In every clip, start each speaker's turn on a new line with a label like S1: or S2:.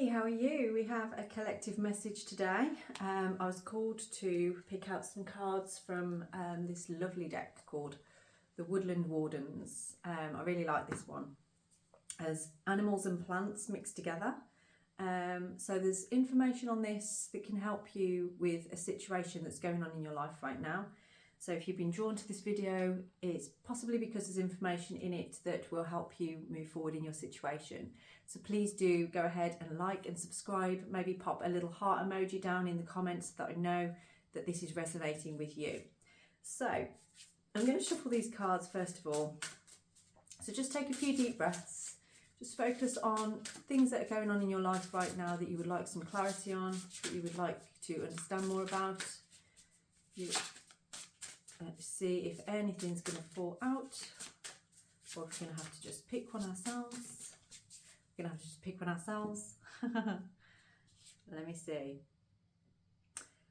S1: how are you? We have a collective message today. I was called to pick out some cards from this lovely deck called the Woodland Wardens. I really like this one, as animals and plants mixed together. So there's information on this that can help you with a situation that's going on in your life right now. So if you've been drawn to this video, it's possibly because there's information in it that will help you move forward in your situation. So please do go ahead and like and subscribe, maybe pop a little heart emoji down in the comments so that I know that this is resonating with you. So I'm going to shuffle these cards first of all. So just take a few deep breaths. Just focus on things that are going on in your life right now that you would like some clarity on, that you would like to understand more about. Let's see if anything's going to fall out, or if we're going to have to just pick one ourselves. We're going to have to just pick one ourselves. Let me see.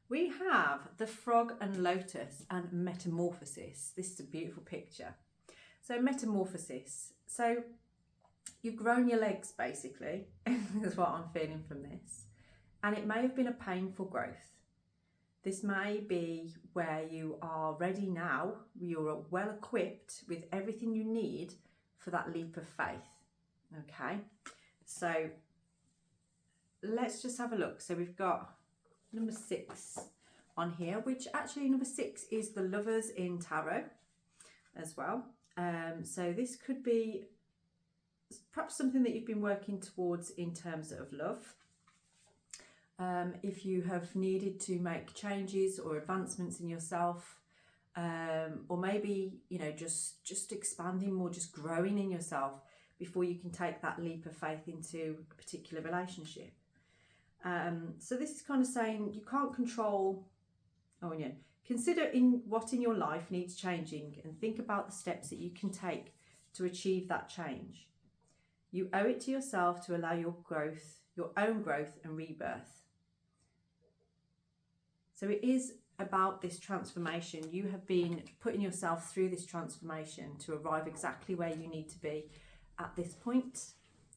S1: We have the Frog and Lotus and Metamorphosis. This is a beautiful picture. So Metamorphosis. So you've grown your legs, basically. That's what I'm feeling from this. And it may have been a painful growth. This may be where you are ready now, you're well equipped with everything you need for that leap of faith. Okay, so let's just have a look. So we've got number 6 on here, which actually number 6 is the Lovers in Tarot as well. So this could be perhaps something that you've been working towards in terms of love. If you have needed to make changes or advancements in yourself, or maybe, you know, just expanding more, just growing in yourself before you can take that leap of faith into a particular relationship. So this is kind of saying you can't control, consider what in your life needs changing and think about the steps that you can take to achieve that change. You owe it to yourself to allow your growth, your own growth and rebirth. So it is about this transformation. You have been putting yourself through this transformation to arrive exactly where you need to be at this point.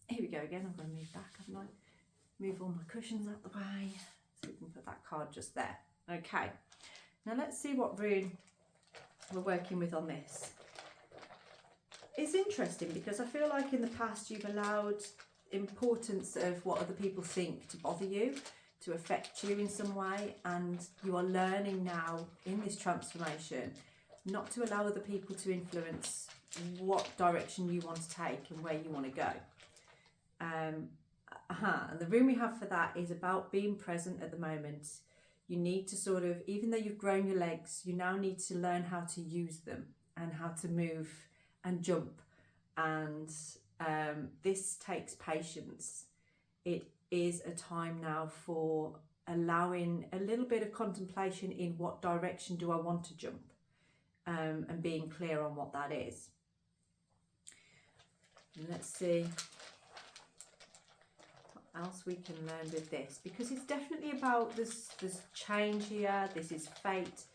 S1: Here we go again. I'm going to move back, haven't I? Move all my cushions out the way so we can put that card just there. Okay. Now let's see what rune we're working with on this. It's interesting because I feel like in the past you've allowed importance of what other people think to bother you, to affect you in some way, and you are learning now in this transformation not to allow other people to influence what direction you want to take and where you want to go. And the room we have for that is about being present at the moment. You need to sort of, even though you've grown your legs, you now need to learn how to use them and how to move and jump, and this takes patience. It is a time now for allowing a little bit of contemplation in what direction do I want to jump, and being clear on what that is. And let's see what else we can learn with this, because it's definitely about this change here. This is fate.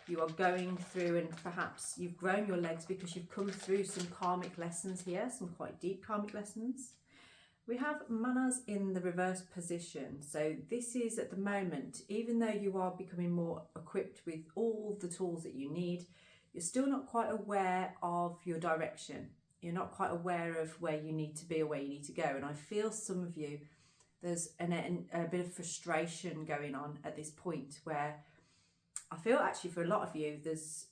S1: You are going through, and perhaps you've grown your legs because you've come through some karmic lessons here, some quite deep karmic lessons. We have Manas in the reverse position. So this is at the moment, even though you are becoming more equipped with all the tools that you need, you're still not quite aware of your direction. You're not quite aware of where you need to be or where you need to go. And I feel some of you, there's a bit of frustration going on at this point, where I feel actually for a lot of you, there's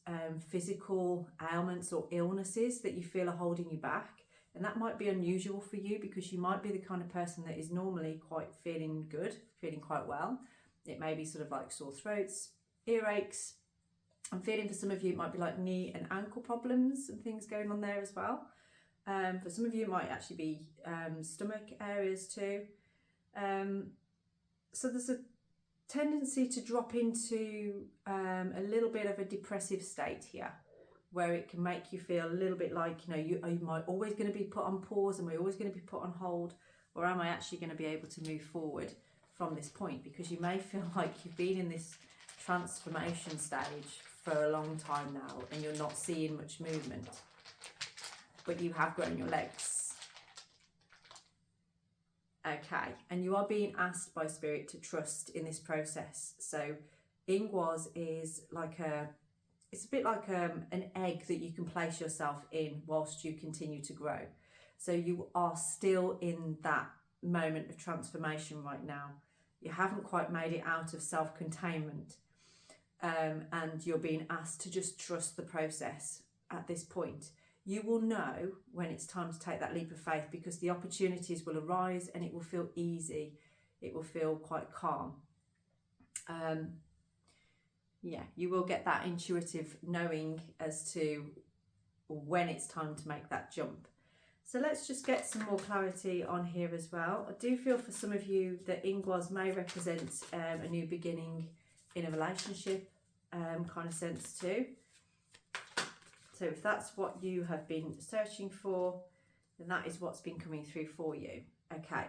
S1: physical ailments or illnesses that you feel are holding you back. And that might be unusual for you because you might be the kind of person that is normally quite feeling good, feeling quite well. It may be sort of like sore throats, earaches. I'm feeling for some of you it might be like knee and ankle problems and things going on there as well. For some of you it might actually be stomach areas too. So there's a tendency to drop into a little bit of a depressive state here, where it can make you feel a little bit like, you know, you might always going to be put on pause, and we're always going to be put on hold, or am I actually going to be able to move forward from this point? Because you may feel like you've been in this transformation stage for a long time now and you're not seeing much movement, but you have grown your legs. Okay, and you are being asked by Spirit to trust in this process. So Ingwas is like it's a bit like an egg that you can place yourself in whilst you continue to grow. So you are still in that moment of transformation right now. You haven't quite made it out of self-containment, and you're being asked to just trust the process at this point. You will know when it's time to take that leap of faith, because the opportunities will arise and it will feel easy. It will feel quite calm. Yeah, you will get that intuitive knowing as to when it's time to make that jump. So let's just get some more clarity on here as well. I do feel for some of you that Ingwas may represent a new beginning in a relationship kind of sense too. So if that's what you have been searching for, then that is what's been coming through for you. Okay.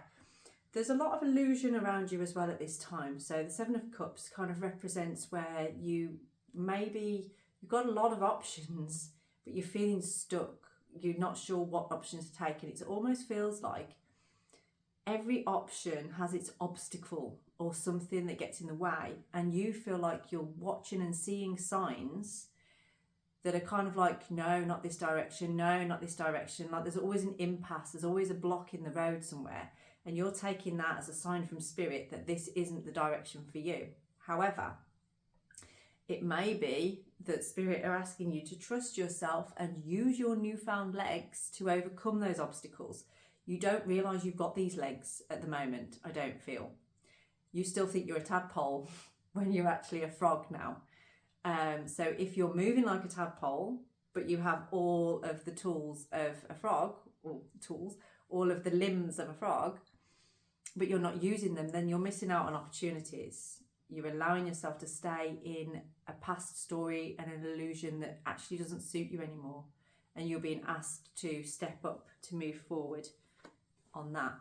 S1: There's a lot of illusion around you as well at this time. So the Seven of Cups kind of represents where you've got a lot of options, but you're feeling stuck. You're not sure what options to take. And it almost feels like every option has its obstacle or something that gets in the way. And you feel like you're watching and seeing signs that are kind of like, no, not this direction. No, not this direction. Like there's always an impasse. There's always a block in the road somewhere. And you're taking that as a sign from Spirit that this isn't the direction for you. However, it may be that Spirit are asking you to trust yourself and use your newfound legs to overcome those obstacles. You don't realise you've got these legs at the moment, I don't feel. You still think you're a tadpole when you're actually a frog now. So if you're moving like a tadpole, but you have all of the tools of a frog, or all of the limbs of a frog, but you're not using them, then you're missing out on opportunities. You're allowing yourself to stay in a past story and an illusion that actually doesn't suit you anymore. And you're being asked to step up, to move forward on that.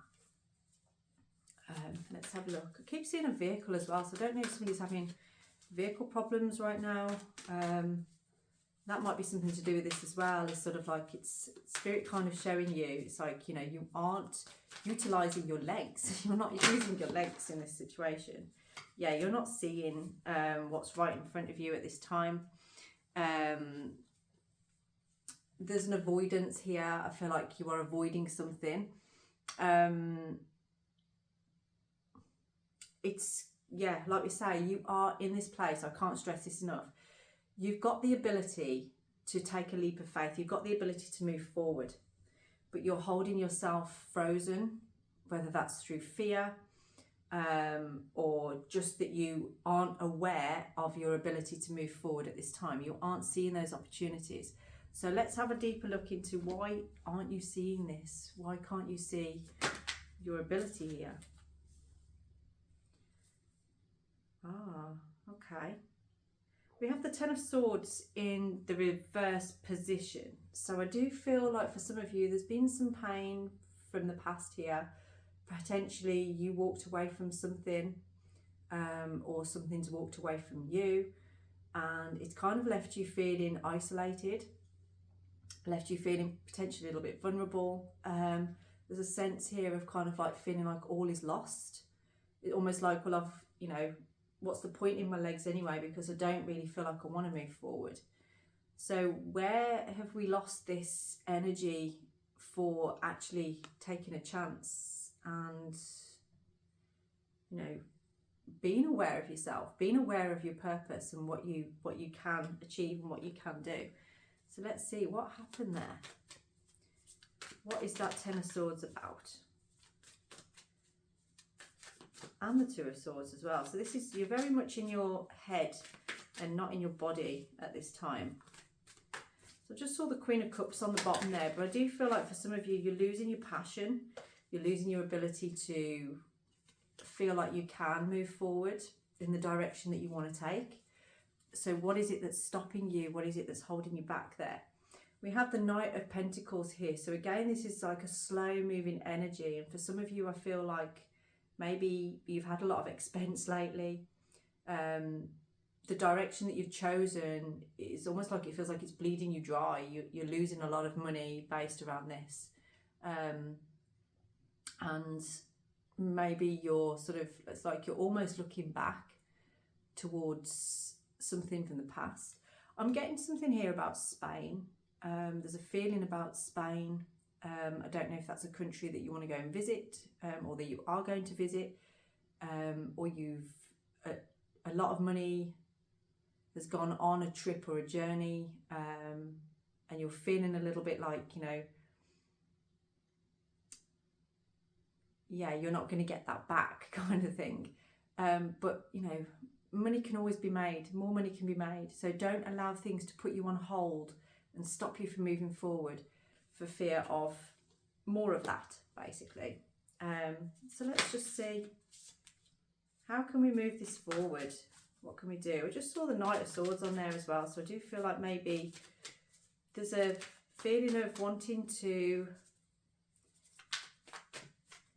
S1: Let's have a look. I keep seeing a vehicle as well, so I don't know if somebody's having vehicle problems right now. That might be something to do with this as well. It's sort of like it's Spirit kind of showing you, it's like, you know, you aren't utilising your legs. You're not using your legs in this situation. Yeah, you're not seeing what's right in front of you at this time. There's an avoidance here. I feel like you are avoiding something. It's, yeah, like we say, you are in this place. I can't stress this enough. You've got the ability to take a leap of faith. You've got the ability to move forward, but you're holding yourself frozen, whether that's through fear or just that you aren't aware of your ability to move forward at this time. You aren't seeing those opportunities. So let's have a deeper look into why aren't you seeing this? Why can't you see your ability here? Ah, okay. We have the Ten of Swords in the reverse position. So I do feel like for some of you, there's been some pain from the past here. Potentially you walked away from something or something's walked away from you. And it's kind of left you feeling isolated, left you feeling potentially a little bit vulnerable. There's a sense here of kind of like feeling like all is lost. It's almost like, well, I've, you know, what's the point in my legs anyway, because I don't really feel like I want to move forward. So where have we lost this energy for actually taking a chance and, you know, being aware of yourself, being aware of your purpose and what you can achieve and what you can do? So let's see what happened there. What is that Ten of Swords about? And the Two of Swords as well. So this is, you're very much in your head and not in your body at this time. So I just saw the Queen of Cups on the bottom there, but I do feel like for some of you, you're losing your passion. You're losing your ability to feel like you can move forward in the direction that you want to take. So what is it that's stopping you? What is it that's holding you back there? We have the Knight of Pentacles here. So again, this is like a slow moving energy. And for some of you, I feel like maybe you've had a lot of expense lately. The direction that you've chosen is almost like it feels like it's bleeding you dry. You're losing a lot of money based around this. And maybe you're sort of, it's like you're almost looking back towards something from the past. I'm getting something here about Spain. There's a feeling about Spain. I don't know if that's a country that you want to go and visit, or that you are going to visit, or you've a lot of money has gone on a trip or a journey, and you're feeling a little bit like, you know, yeah, you're not going to get that back kind of thing. But, you know, money can always be made, more money can be made. So don't allow things to put you on hold and stop you from moving forward for fear of more of that, basically. So let's just see, how can we move this forward? What can we do? I just saw the Knight of Swords on there as well, so I do feel like maybe there's a feeling of wanting to,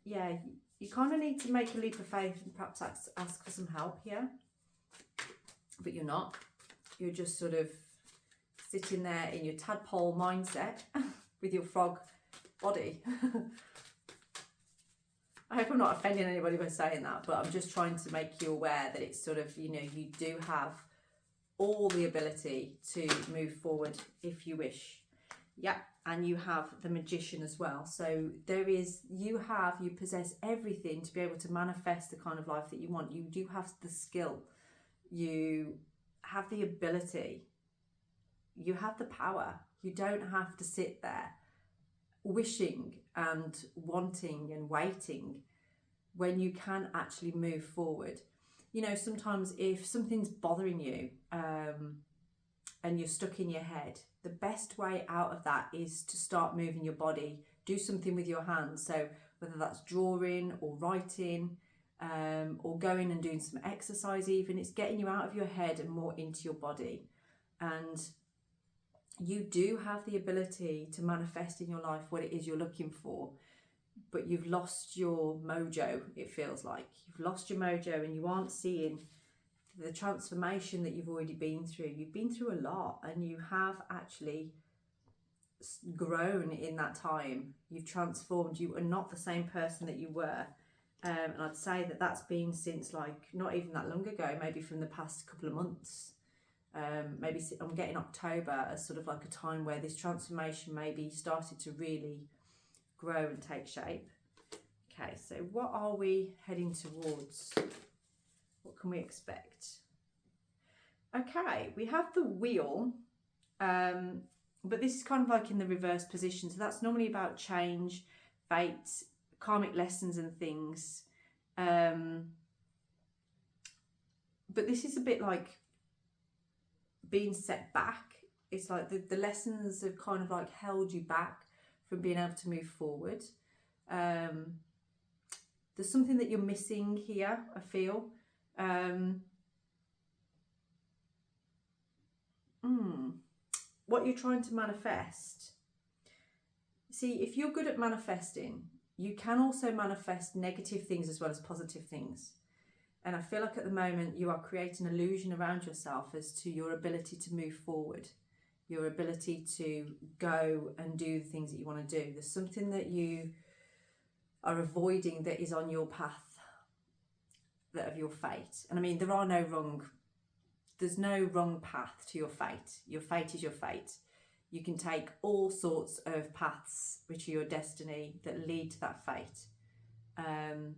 S1: yeah, you kind of need to make a leap of faith and perhaps ask for some help here, but you're not. You're just sort of sitting there in your tadpole mindset with your frog body. I hope I'm not offending anybody by saying that, but I'm just trying to make you aware that it's sort of, you know, you do have all the ability to move forward if you wish. Yeah, and you have the Magician as well. So there is, you possess everything to be able to manifest the kind of life that you want. You do have the skill. You have the ability. You have the power. You don't have to sit there wishing and wanting and waiting when you can actually move forward. You know, sometimes if something's bothering you, and you're stuck in your head, the best way out of that is to start moving your body. Do something with your hands. So whether that's drawing or writing, or going and doing some exercise even, it's getting you out of your head and more into your body. And you do have the ability to manifest in your life what it is you're looking for, but you've lost your mojo, it feels like. You've lost your mojo and you aren't seeing the transformation that you've already been through. You've been through a lot and you have actually grown in that time. You've transformed. You are not the same person that you were. And I'd say that that's been since, like, not even that long ago, maybe from the past couple of months. Maybe I'm getting October as sort of like a time where this transformation maybe started to really grow and take shape. Okay, so what are we heading towards? What can we expect? Okay, we have the Wheel, but this is kind of like in the reverse position. So that's normally about change, fate, karmic lessons and things. But this is a bit like being set back. It's like the lessons have kind of like held you back from being able to move forward. There's something that you're missing here, I feel. What you're trying to manifest. See, if you're good at manifesting, you can also manifest negative things as well as positive things. And I feel like at the moment you are creating an illusion around yourself as to your ability to move forward, your ability to go and do the things that you want to do. There's something that you are avoiding that is on your path, that of your fate. And I mean, there's no wrong path to your fate. Your fate is your fate. You can take all sorts of paths which are your destiny that lead to that fate. And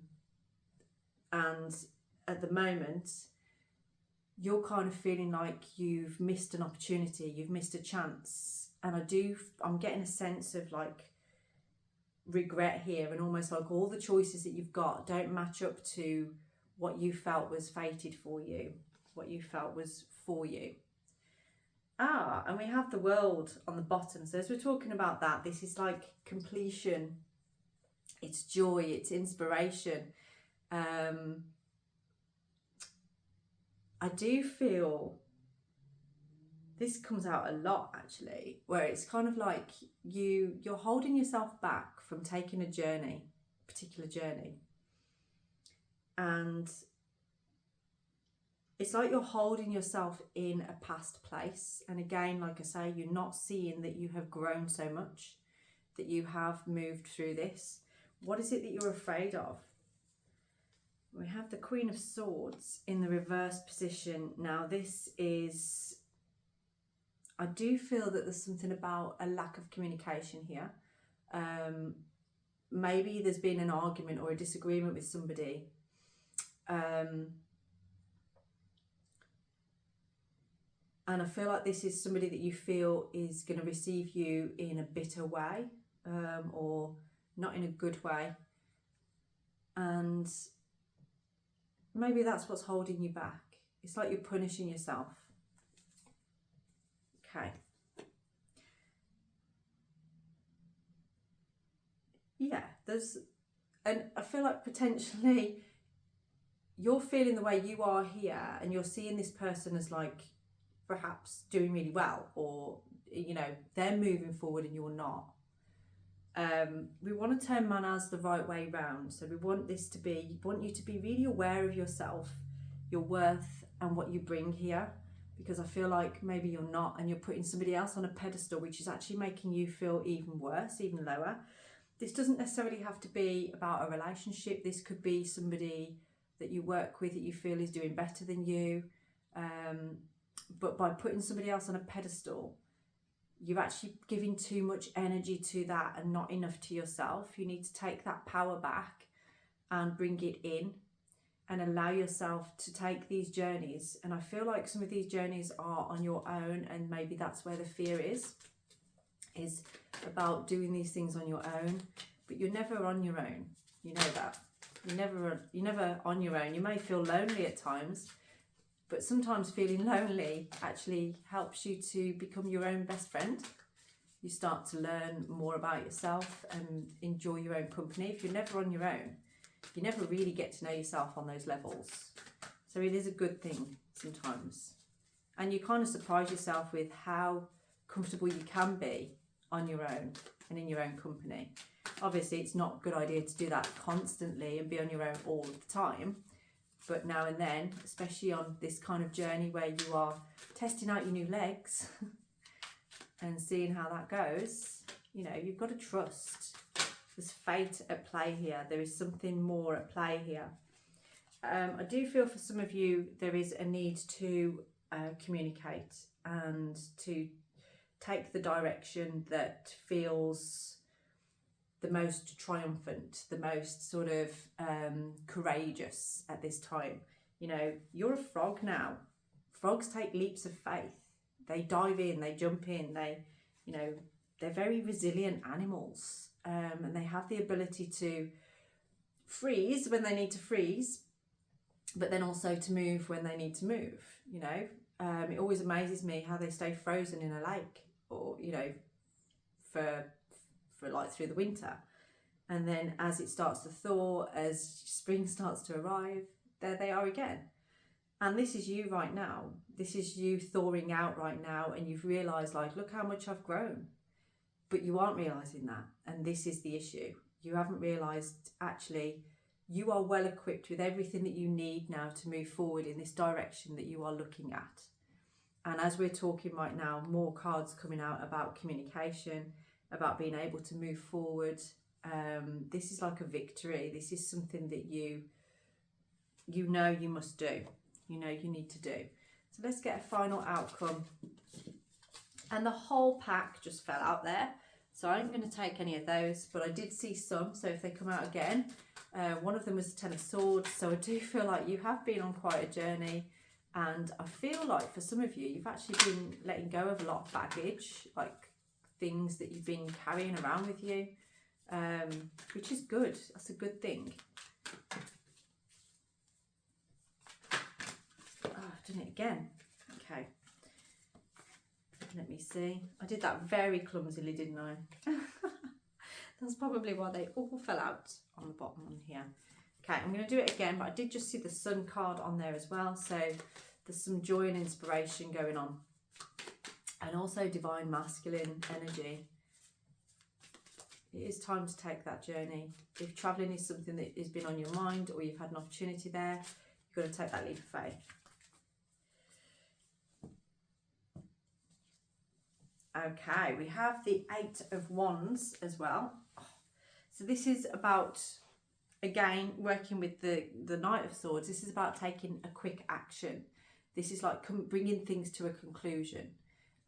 S1: at the moment, you're kind of feeling like you've missed an opportunity, you've missed a chance. And I'm getting a sense of like regret here, and almost like all the choices that you've got don't match up to what you felt was fated for you, what you felt was for you. And we have the World on the bottom. So as we're talking about that, this is like completion, it's joy, it's inspiration. I do feel this comes out a lot actually, where it's kind of like you're holding yourself back from taking a particular journey. And it's like you're holding yourself in a past place. And again, like I say, you're not seeing that you have grown so much, that you have moved through this. What is it that you're afraid of? We have the Queen of Swords in the reverse position. Now this is, I do feel that there's something about a lack of communication here. Maybe there's been an argument or a disagreement with somebody. And I feel like this is somebody that you feel is going to receive you in a bitter way, or not in a good way. And maybe that's what's holding you back. It's like you're punishing yourself. Okay. Yeah, and I feel like potentially you're feeling the way you are here, and you're seeing this person as like perhaps doing really well, or you know, they're moving forward and you're not. We want to turn manners the right way round. So we want you to be really aware of yourself, your worth, and what you bring here, because I feel like maybe you're not, and you're putting somebody else on a pedestal, which is actually making you feel even worse, even lower. This doesn't necessarily have to be about a relationship. This could be somebody that you work with that you feel is doing better than you. But by putting somebody else on a pedestal, you're actually giving too much energy to that and not enough to yourself. You need to take that power back and bring it in and allow yourself to take these journeys. And I feel like some of these journeys are on your own, and maybe that's where the fear is about doing these things on your own. But you're never on your own. You know that. You're never on your own. You may feel lonely at times, but sometimes feeling lonely actually helps you to become your own best friend. You start to learn more about yourself and enjoy your own company. If you're never on your own, you never really get to know yourself on those levels. So it is a good thing sometimes. And you kind of surprise yourself with how comfortable you can be on your own and in your own company. Obviously, it's not a good idea to do that constantly and be on your own all the time. But now and then, especially on this kind of journey where you are testing out your new legs and seeing how that goes, you know, you've got to trust. There's fate at play here. There is something more at play here. I do feel for some of you, there is a need to communicate and to take the direction that feels the most triumphant, the most sort of courageous at this time. You know, you're a frog now. Frogs take leaps of faith. They dive in, they jump in, they're very resilient animals, and they have the ability to freeze when they need to freeze, but then also to move when they need to move. You know, it always amazes me how they stay frozen in a lake, or you know, for like through the winter, and then as it starts to thaw, as spring starts to arrive, there they are again. And this is you right now. This is you thawing out right now, and you've realized, like, look how much I've grown. But you aren't realizing that, and this is the issue. You haven't realized actually you are well equipped with everything that you need now to move forward in this direction that you are looking at. And as we're talking right now, more cards coming out about communication, about being able to move forward. This is like a victory. This is something that you know you must do. You know you need to do. So let's get a final outcome. And the whole pack just fell out there. So I'm going to take any of those, but I did see some. So if they come out again, one of them was the Ten of Swords. So I do feel like you have been on quite a journey. And I feel like for some of you, you've actually been letting go of a lot of baggage, like things that you've been carrying around with you, which is good. That's a good thing. Oh, I've done it again. Okay. Let me see. I did that very clumsily, didn't I? That's probably why they all fell out on the bottom on here. Okay, I'm going to do it again, but I did just see the Sun card on there as well. So there's some joy and inspiration going on. And also divine masculine energy. It is time to take that journey. If travelling is something that has been on your mind, or you've had an opportunity there, you've got to take that leap of faith. Okay, we have the Eight of Wands as well. So this is about again, working with the Knight of Swords, this is about taking a quick action. This is like bringing things to a conclusion.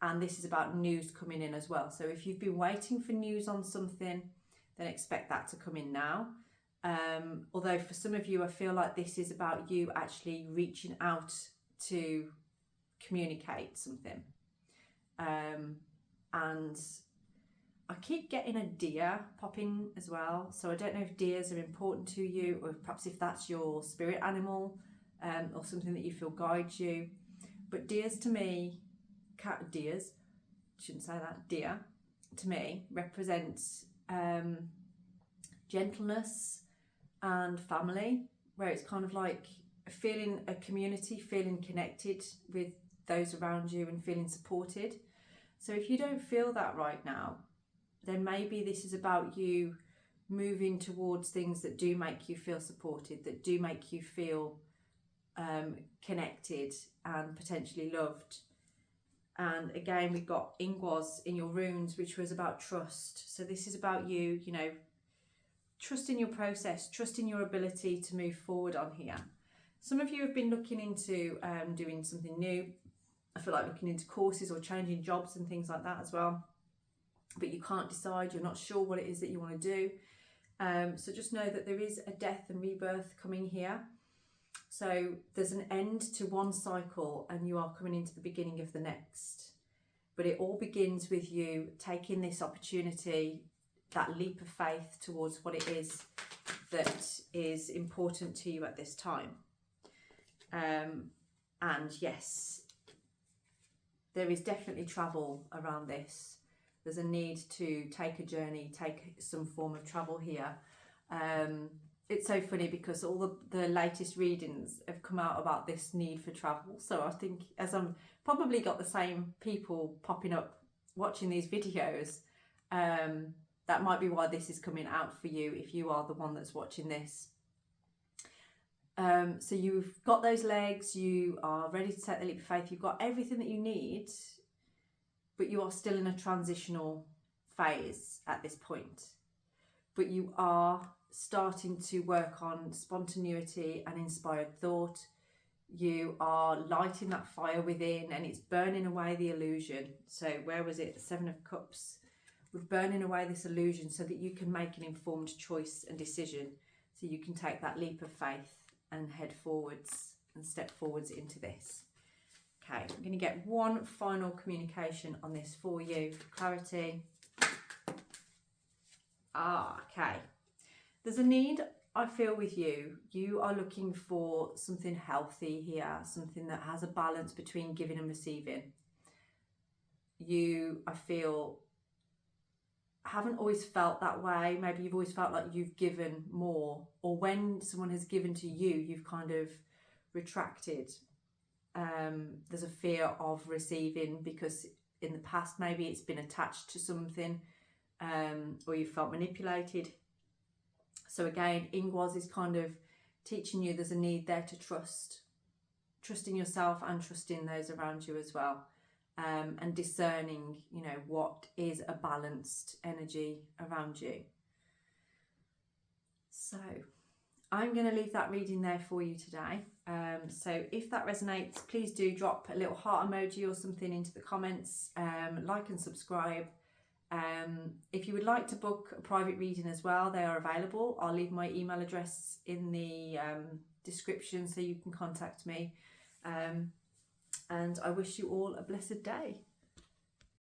S1: And this is about news coming in as well. So if you've been waiting for news on something, then expect that to come in now. Although for some of you, I feel like this is about you actually reaching out to communicate something. And I keep getting a deer popping as well. So I don't know if deers are important to you, or perhaps if that's your spirit animal, or something that you feel guides you. But deers to me, deers, shouldn't say that, deer to me represents gentleness and family, where it's kind of like feeling a community, feeling connected with those around you and feeling supported. So if you don't feel that right now, then maybe this is about you moving towards things that do make you feel supported, that do make you feel connected and potentially loved. And again, we've got Ingwas in your runes, which was about trust. So this is about you, you know, trusting your process, trusting your ability to move forward on here. Some of you have been looking into doing something new. I feel like looking into courses or changing jobs and things like that as well. But you can't decide, you're not sure what it is that you want to do. So just know that there is a death and rebirth coming here. So there's an end to one cycle and you are coming into the beginning of the next. But it all begins with you taking this opportunity, that leap of faith towards what it is that is important to you at this time. And yes, there is definitely travel around this. There's a need to take a journey, take some form of travel here. It's so funny because all the latest readings have come out about this need for travel. So I think as I'm probably got the same people popping up watching these videos, that might be why this is coming out for you if you are the one that's watching this. So you've got those legs, you are ready to take the leap of faith, you've got everything that you need, but you are still in a transitional phase at this point. But you are starting to work on spontaneity and inspired thought. You are lighting that fire within and it's burning away the illusion. So where was it? The Seven of Cups. We're burning away this illusion so that you can make an informed choice and decision. So you can take that leap of faith and head forwards and step forwards into this. Okay, I'm going to get one final communication on this for you for clarity. Okay. There's a need I feel with you. You are looking for something healthy here, something that has a balance between giving and receiving. You, I feel, haven't always felt that way. Maybe you've always felt like you've given more, or when someone has given to you, you've kind of retracted. There's a fear of receiving because in the past maybe it's been attached to something, or you felt manipulated. So again, Ingwas is kind of teaching you there's a need there to trusting yourself and trusting those around you as well, and discerning, you know, what is a balanced energy around you. So I'm going to leave that reading there for you today. So if that resonates, please do drop a little heart emoji or something into the comments, like and subscribe. If you would like to book a private reading as well, they are available. I'll leave my email address in the description so you can contact me. And I wish you all a blessed day.